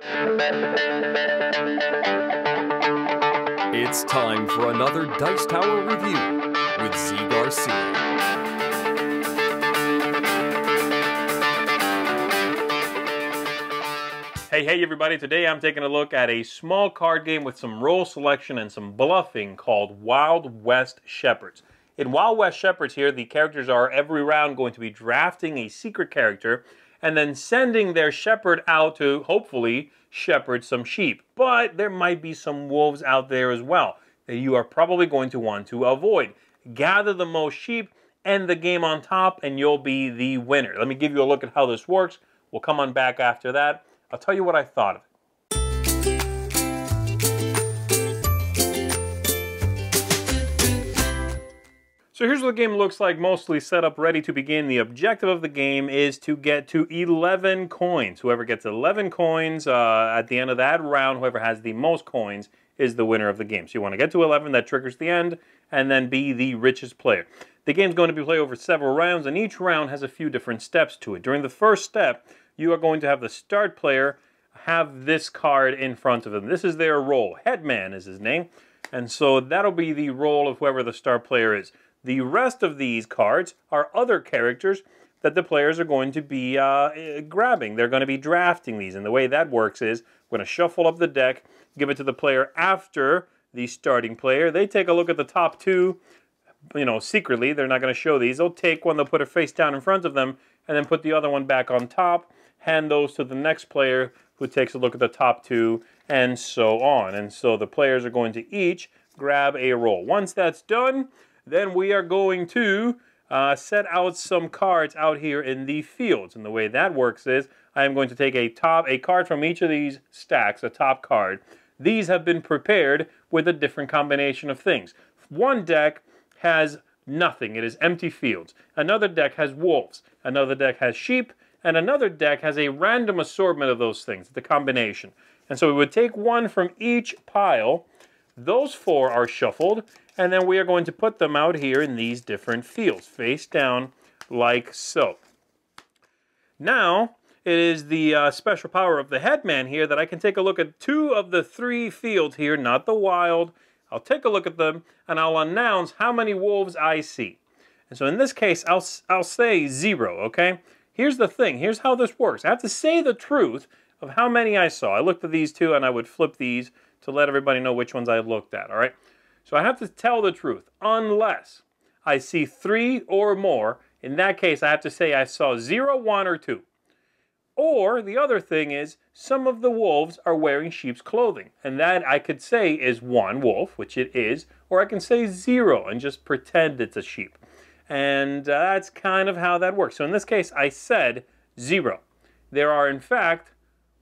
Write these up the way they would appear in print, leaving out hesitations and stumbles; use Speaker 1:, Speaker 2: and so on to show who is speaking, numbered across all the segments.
Speaker 1: It's time for another Dice Tower review with Z. Garcia.
Speaker 2: Hey everybody, today I'm taking a look at a small card game with some role selection and some bluffing called Wild West Shepherds. In Wild West Shepherds here, the characters are every round going to be drafting a secret character and then sending their shepherd out to, hopefully, shepherd some sheep. But there might be some wolves out there as well that you are probably going to want to avoid. Gather the most sheep, end the game on top, and you'll be the winner. Let me give you a look at how this works. We'll come on back after that. I'll tell you what I thought of it. So here's what the game looks like, mostly set up, ready to begin. The objective of the game is to get to 11 coins. Whoever gets 11 coins at the end of that round, whoever has the most coins, is the winner of the game. So you want to get to 11, that triggers the end, and then be the richest player. The game's going to be played over several rounds, and each round has a few different steps to it. During the first step, you are going to have the start player have this card in front of them. This is their role. Headman is his name. And so that'll be the role of whoever the start player is. The rest of these cards are other characters that the players are going to be grabbing. They're going to be drafting these. And the way that works is we're going to shuffle up the deck, give it to the player after the starting player. They take a look at the top two, secretly. They're not going to show these. They'll take one, they'll put it face down in front of them, and then put the other one back on top. Hand those to the next player who takes a look at the top two, and so on. And so the players are going to each grab a roll. Once that's done, then we are going to set out some cards out here in the fields. And the way that works is I am going to take a card from each of these stacks, a top card. These have been prepared with a different combination of things. One deck has nothing. It is empty fields. Another deck has wolves. Another deck has sheep. And another deck has a random assortment of those things, the combination. And so we would take one from each pile. Those four are shuffled, and then we are going to put them out here in these different fields, face down like so. Now, it is the special power of the headman here that I can take a look at two of the three fields here, not the wild. I'll take a look at them, and I'll announce how many wolves I see. And so in this case, I'll say 0, okay? Here's the thing. Here's how this works. I have to say the truth of how many I saw. I looked at these two, and I would flip these to let everybody know which ones I looked at, all right? So I have to tell the truth, unless I see 3 or more. In that case, I have to say I saw 0, 1, or 2. Or the other thing is some of the wolves are wearing sheep's clothing. And that I could say is 1 wolf, which it is, or I can say 0 and just pretend it's a sheep. And that's kind of how that works. So in this case, I said 0. There are, in fact,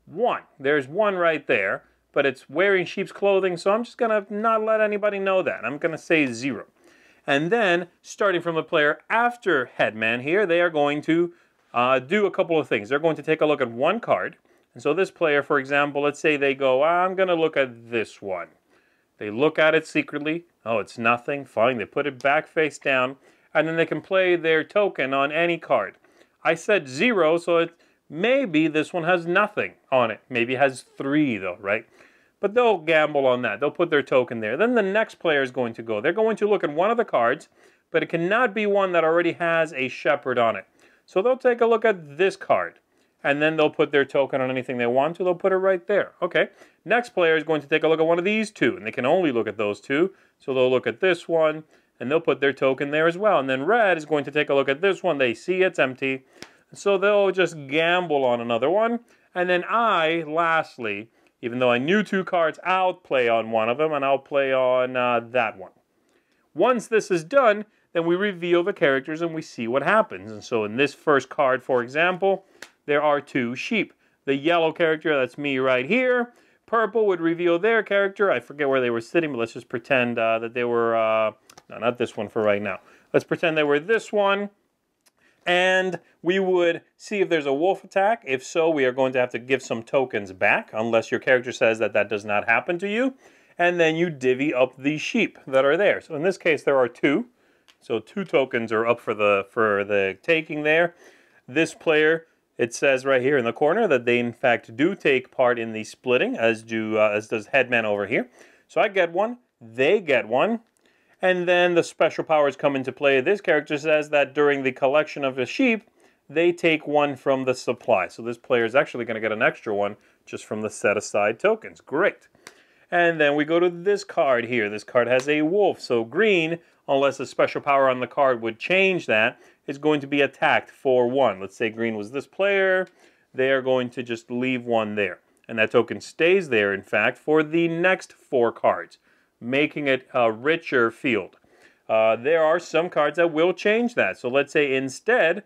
Speaker 2: 1. There's 1 right there, but it's wearing sheep's clothing, so I'm just going to not let anybody know that. I'm going to say 0. And then, starting from the player after Headman here, they are going to do a couple of things. They're going to take a look at one card. And so this player, for example, let's say they go, I'm going to look at this one. They look at it secretly. Oh, it's nothing. Fine. They put it back face down. And then they can play their token on any card. I said 0, so maybe this one has nothing on it. Maybe it has 3, though, right? But they'll gamble on that. They'll put their token there. Then the next player is going to go. They're going to look at one of the cards, but it cannot be one that already has a shepherd on it. So they'll take a look at this card, and then they'll put their token on anything they want to. They'll put it right there. Okay. Next player is going to take a look at one of these two, and they can only look at those two. So they'll look at this one, and they'll put their token there as well. And then red is going to take a look at this one. They see it's empty. So they'll just gamble on another one. And then I, lastly, even though I knew 2 cards, I'll play on one of them, and I'll play on that one. Once this is done, then we reveal the characters and we see what happens. And so in this first card, for example, there are 2 sheep. The yellow character, that's me right here. Purple would reveal their character. I forget where they were sitting, but let's just pretend that they were... no, not this one for right now. Let's pretend they were this one. And we would see if there's a wolf attack. If so, we are going to have to give some tokens back, unless your character says that that does not happen to you. And then you divvy up the sheep that are there. So in this case, there are 2. So 2 tokens are up for the taking there. This player It says right here in the corner that they in fact do take part in the splitting, as does Headman over here. So I get one, they get one, and then the special powers come into play. This character says that during the collection of the sheep, they take one from the supply. So this player is actually going to get an extra one just from the set aside tokens. Great. And then we go to this card here. This card has a wolf. So green, unless a special power on the card would change that, is going to be attacked for one. Let's say green was this player. They are going to just leave one there. And that token stays there, in fact, for the next 4 cards, making it a richer field. There are some cards that will change that. So let's say instead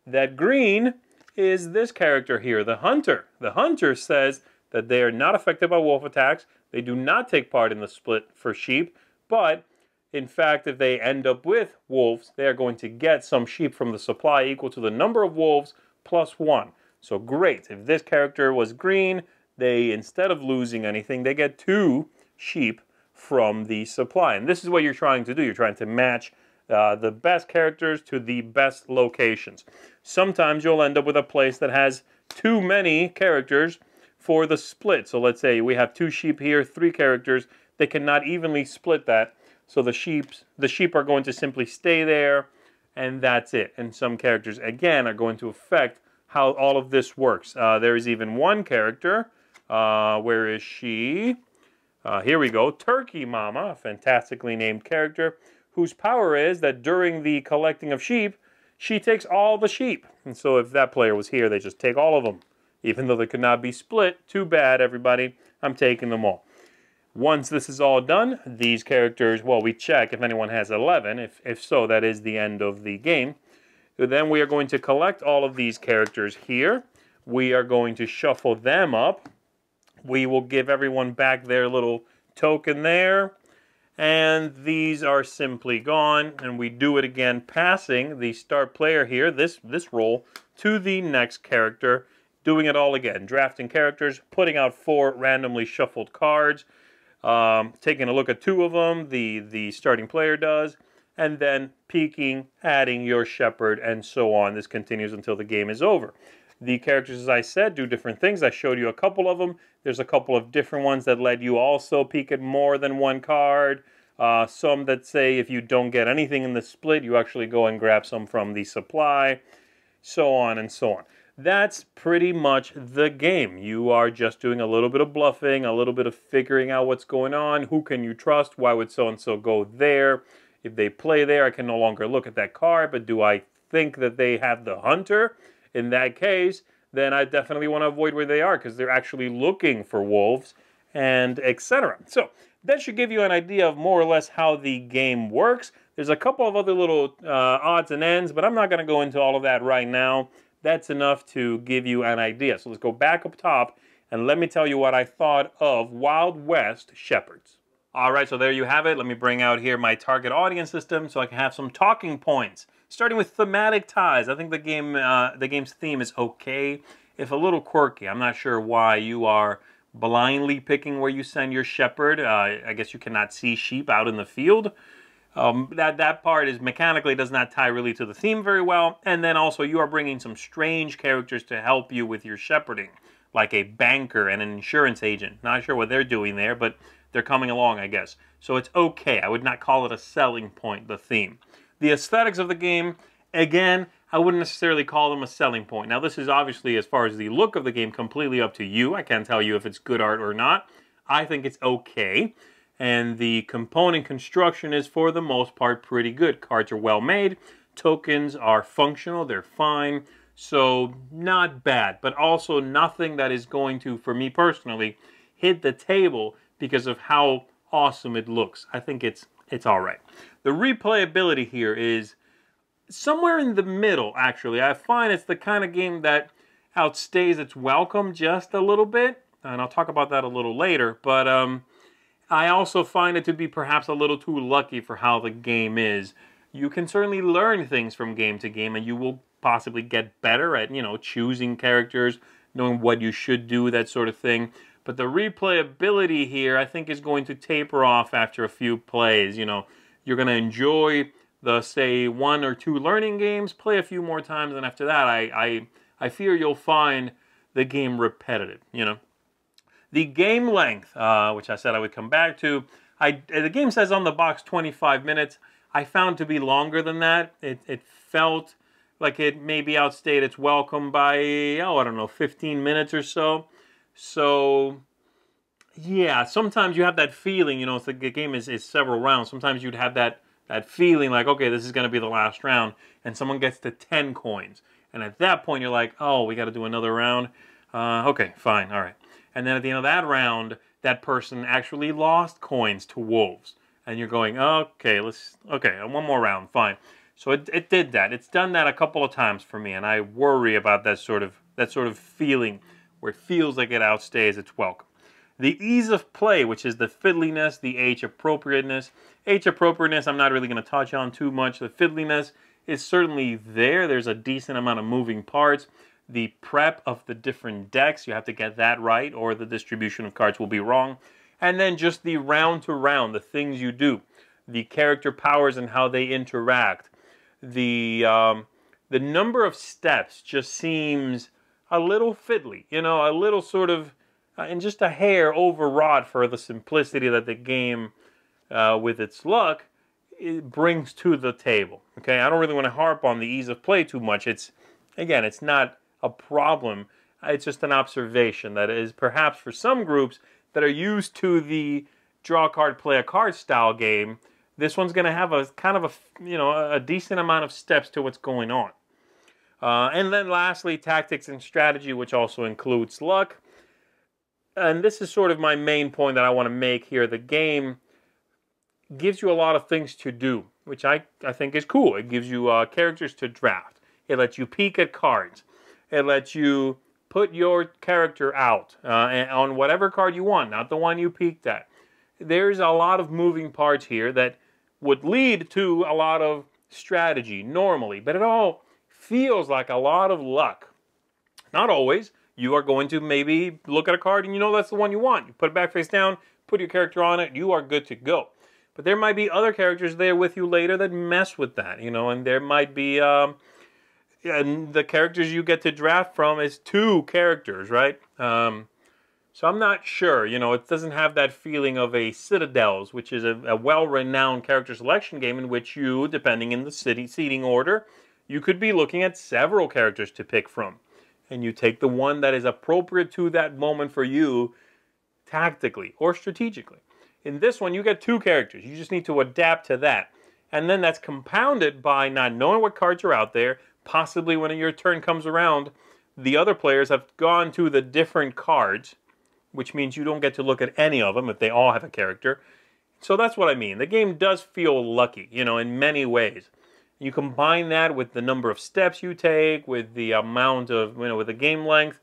Speaker 2: that green is this character here, the Hunter. The Hunter says that they are not affected by wolf attacks. They do not take part in the split for sheep, but in fact, if they end up with wolves, they are going to get some sheep from the supply equal to the number of wolves plus 1. So great. If this character was green, they, instead of losing anything, they get 2 sheep from the supply. And this is what you're trying to do. You're trying to match the best characters to the best locations. Sometimes you'll end up with a place that has too many characters for the split. So let's say we have 2 sheep here, 3 characters. They cannot evenly split that. So the sheep are going to simply stay there, and that's it. And some characters, again, are going to affect how all of this works. There is even one character. Where is she? Here we go. Turkey Mama, a fantastically named character, whose power is that during the collecting of sheep, she takes all the sheep. And so if that player was here, they just take all of them. Even though they could not be split, too bad, everybody. I'm taking them all. Once this is all done, these characters, well, we check if anyone has 11. If so, that is the end of the game. Then we are going to collect all of these characters here. We are going to shuffle them up. We will give everyone back their little token there. And these are simply gone. And we do it again, passing the start player here, this roll, to the next character. Doing it all again. Drafting characters, putting out 4 randomly shuffled cards. Taking a look at 2 of them, the starting player does, and then peeking, adding your shepherd, and so on. This continues until the game is over. The characters, as I said, do different things. I showed you a couple of them. There's a couple of different ones that let you also peek at more than 1 card. Some that say if you don't get anything in the split, you actually go and grab some from the supply, so on and so on. That's pretty much the game. You are just doing a little bit of bluffing, a little bit of figuring out what's going on. Who can you trust? Why would so-and-so go there? If they play there, I can no longer look at that card, but do I think that they have the Hunter? In that case, then I definitely want to avoid where they are because they're actually looking for wolves and etc. So that should give you an idea of more or less how the game works. There's a couple of other little odds and ends, but I'm not going to go into all of that right now. That's enough to give you an idea. So let's go back up top and let me tell you what I thought of Wild West Shepherds. All right, so there you have it. Let me bring out here my target audience system so I can have some talking points. Starting with thematic ties. I think the game's theme is okay, if a little quirky. I'm not sure why you are blindly picking where you send your shepherd. I guess you cannot see sheep out in the field. That part is mechanically does not tie really to the theme very well. And then also you are bringing some strange characters to help you with your shepherding, like a banker and an insurance agent. Not sure what they're doing there, but they're coming along, I guess. So it's okay. I would not call it a selling point, the theme. The aesthetics of the game, again, I wouldn't necessarily call them a selling point. Now, this is obviously, as far as the look of the game, completely up to you. I can't tell you if it's good art or not. I think it's okay. And the component construction is, for the most part, pretty good. Cards are well made. Tokens are functional. They're fine. So, not bad. But also nothing that is going to, for me personally, hit the table because of how awesome it looks. I think it's all right. The replayability here is somewhere in the middle, actually. I find it's the kind of game that outstays its welcome just a little bit. And I'll talk about that a little later. But I also find it to be perhaps a little too lucky for how the game is. You can certainly learn things from game to game, and you will possibly get better at, choosing characters, knowing what you should do, that sort of thing. But the replayability here, I think, is going to taper off after a few plays. You're going to enjoy the, say, 1 or 2 learning games, play a few more times, and after that, I I fear you'll find the game repetitive, you know. The game length, which I said I would come back to, the game says on the box 25 minutes. I found to be longer than that. It felt like it maybe outstayed its welcome by, I don't know, 15 minutes or so. So, yeah, sometimes you have that feeling, you know, if the game is several rounds, sometimes you'd have that feeling like, okay, this is going to be the last round, and someone gets to 10 coins. And at that point, you're like, oh, we got to do another round? Okay, fine, all right. And then at the end of that round, that person actually lost coins to wolves. And you're going, okay, one more round, fine. So it did that. It's done that a couple of times for me, and I worry about that sort of feeling where it feels like it outstays its welcome. The ease of play, which is the fiddliness, the age appropriateness. Age appropriateness, I'm not really going to touch on too much. The fiddliness is certainly there. There's a decent amount of moving parts. The prep of the different decks, you have to get that right, or the distribution of cards will be wrong. And then just the round to round, the things you do, the character powers and how they interact. The number of steps just seems a little fiddly, you know, a little sort of, and just a hair overwrought for the simplicity that the game, with its luck, it brings to the table. Okay, I don't really want to harp on the ease of play too much. It's not a problem. It's just an observation that is perhaps for some groups that are used to the draw a card, play a card style game, this one's going to have a kind of a decent amount of steps to what's going on. And then lastly, tactics and strategy, which also includes luck. And this is sort of my main point that I want to make here. The game gives you a lot of things to do, which I think is cool. It gives you characters to draft. It lets you peek at cards. It lets you put your character out on whatever card you want, not the one you peeked at. There's a lot of moving parts here that would lead to a lot of strategy normally, but it all feels like a lot of luck. Not always. You are going to maybe look at a card and you know that's the one you want. You put it back face down, put your character on it, you are good to go. But there might be other characters there with you later that mess with that, you know, and there might be... and the characters you get to draft from is 2 characters, right? So I'm not sure, you know, it doesn't have that feeling of a Citadels, which is a well-renowned character selection game in which you, depending in the seating order, you could be looking at several characters to pick from. And you take the one that is appropriate to that moment for you, tactically or strategically. In this one, you get 2 characters. You just need to adapt to that. And then that's compounded by not knowing what cards are out there. Possibly when your turn comes around, the other players have gone to the different cards, which means you don't get to look at any of them if they all have a character. So that's what I mean. The game does feel lucky, you know, in many ways. You combine that with the number of steps you take, with the amount of, you know, with the game length,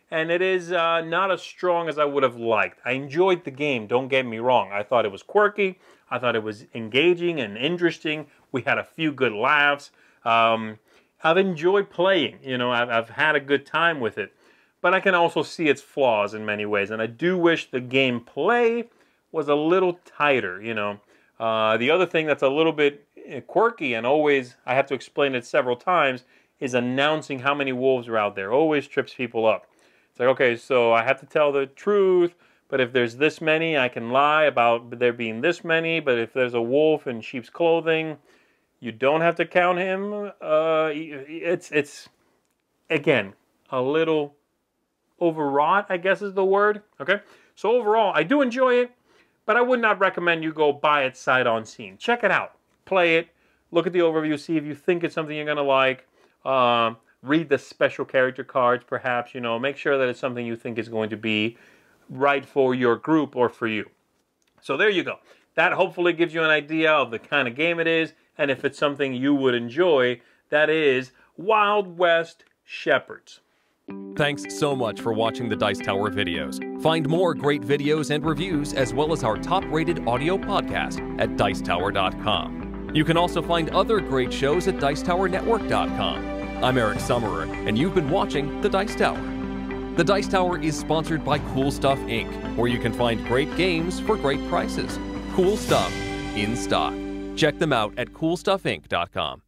Speaker 2: and it is not as strong as I would have liked. I enjoyed the game, don't get me wrong. I thought it was quirky. I thought it was engaging and interesting. We had a few good laughs. I've enjoyed playing, you know, I've had a good time with it. But I can also see its flaws in many ways, and I do wish the gameplay was a little tighter, you know. The other thing that's a little bit quirky, and always, I have to explain it several times, is announcing how many wolves are out there. Always trips people up. It's like, okay, so I have to tell the truth, but if there's this many, I can lie about there being this many, but if there's a wolf in sheep's clothing, you don't have to count him. It's again, a little overwrought, I guess is the word. Okay, so overall, I do enjoy it, but I would not recommend you go buy it sight unseen. Check it out, play it, look at the overview, see if you think it's something you're gonna like. Read the special character cards, perhaps. You know, make sure that it's something you think is going to be right for your group or for you. So there you go. That hopefully gives you an idea of the kind of game it is, and if it's something you would enjoy. That is Wild West Shepherds.
Speaker 1: Thanks so much for watching the Dice Tower videos. Find more great videos and reviews, as well as our top-rated audio podcast at Dicetower.com. You can also find other great shows at Dicetowernetwork.com. I'm Eric Summerer, and you've been watching The Dice Tower. The Dice Tower is sponsored by Cool Stuff Inc., where you can find great games for great prices. Cool stuff in stock. Check them out at CoolStuffInc.com.